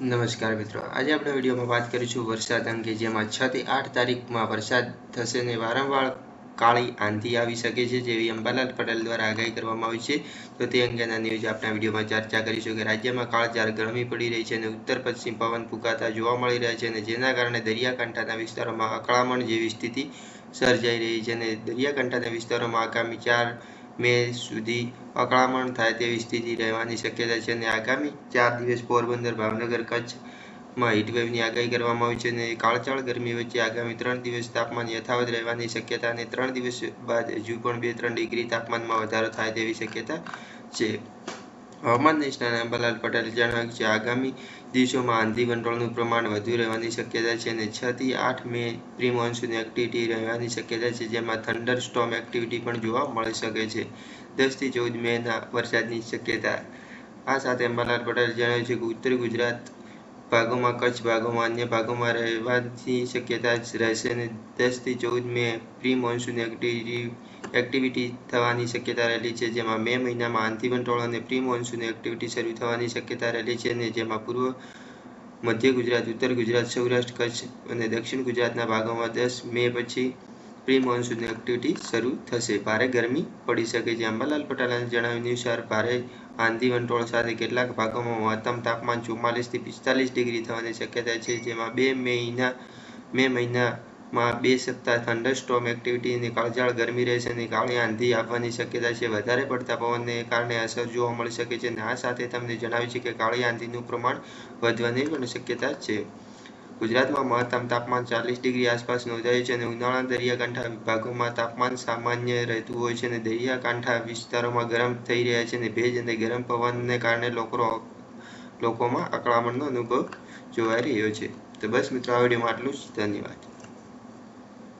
નમસ્કાર મિત્રો, આજે આપણે વિડીયોમાં વાત કરીશું વરસાદ અંગે, જેમાં 6 થી 8 તારીખમાં વરસાદ થશે ને વારંવાર કાળી આંધી આવી શકે છે જેવી અંબાલાલ પટેલ દ્વારા આગાહી કરવામાં આવી છે. તો તે અંગેના ન્યૂઝ આપણા વિડીયોમાં ચર્ચા કરીશું કે રાજ્યમાં કાળઝાળ ગરમી પડી રહી છે અને ઉત્તર પશ્ચિમ પવન ફૂંકાતા જોવા મળી રહ્યા છે અને જેના કારણે દરિયાકાંઠાના વિસ્તારોમાં અકળામણ જેવી સ્થિતિ સર્જાઈ રહી છે અને દરિયાકાંઠાના વિસ્તારોમાં આગામી 4 મે સુધી અકળામણ થાય તેવી સ્થિતિ રહેવાની શક્યતા છે અને આગામી 4 દિવસ પોરબંદર, ભાવનગર, કચ્છમાં હીટવેવની આગાહી કરવામાં આવી છે અને કાળઝાળ ગરમી વચ્ચે આગામી 3 દિવસ તાપમાન યથાવત રહેવાની શક્યતા અને 3 દિવસ બાદ હજુ પણ 2-3 ડિગ્રી તાપમાનમાં વધારો થાય તેવી શક્યતા છે. હવામાન નિષ્ણાત અંબાલાલ પટેલે જણાવ્યું છે આગામી દિવસોમાં આંધી વંટોળનું પ્રમાણ વધુ રહેવાની શક્યતા છે અને 6 થી 8 મે પ્રી મોન્સૂન એક્ટિવિટી રહેવાની શક્યતા છે, જેમાં થંડર સ્ટોર્મ એક્ટિવિટી પણ જોવા મળી શકે છે. 10 થી 14 મેના વરસાદની શક્યતા. આ સાથે અંબાલાલ પટેલે જણાવ્યું છે કે ઉત્તર ગુજરાત ભાગોમાં, કચ્છ ભાગોમાં, અન્ય ભાગોમાં રહેવાની શક્યતા રહેશે અને 10 થી 14 મે પ્રી મોન્સૂન એક્ટિવિટી થવાની શક્યતા રહેલી છે, જેમાં મે મહિનામાં આંધી વંટોળ અને પ્રી મોન્સૂન એક્ટિવિટી શરૂ થવાની શક્યતા રહેલી છે અને જેમાં પૂર્વ મધ્ય ગુજરાત, ઉત્તર ગુજરાત, સૌરાષ્ટ્ર, કચ્છ અને દક્ષિણ ગુજરાતના ભાગોમાં 10 મે પછી પ્રી મોન્સૂન એક્ટિવિટી શરૂ થશે. ભારે ગરમી પડી શકે છે. અંબાલાલ પટેલના જણાવ્યા અનુસાર ભારે આંધી વંટોળ સાથે કેટલાક ભાગોમાં મહત્તમ તાપમાન 44 થી 45 ડિગ્રી થવાની શક્યતા છે, જેમાં મે મહિનામાં 2 સપ્તાહ થંડરસ્ટોર્મ એક્ટિવિટી અને કાળઝાળ ગરમી રહેશે અને કાળી આંધી આવવાની શક્યતા છે. વધારે પડતા પવનને કારણે અસર જોવા મળી શકે છે અને આ સાથે તમને જણાવ્યું છે કે કાળી આંધીનું પ્રમાણ વધવાની પણ શક્યતા છે. ગુજરાતમાં મહત્તમ તાપમાન 40 ડિગ્રી આસપાસ નોંધાયું છે અને ઉનાળાના દરિયાકાંઠા વિભાગોમાં તાપમાન સામાન્ય રહેતું હોય છે અને દરિયાકાંઠા વિસ્તારોમાં ગરમ થઈ રહ્યા છે અને ભેજ અને ગરમ પવનને કારણે લોકોમાં અકળામણનો અનુભવ જોવાઈ રહ્યો છે. તો બસ મિત્રો, આ વિડીયોમાં આટલું જ. ધન્યવાદ.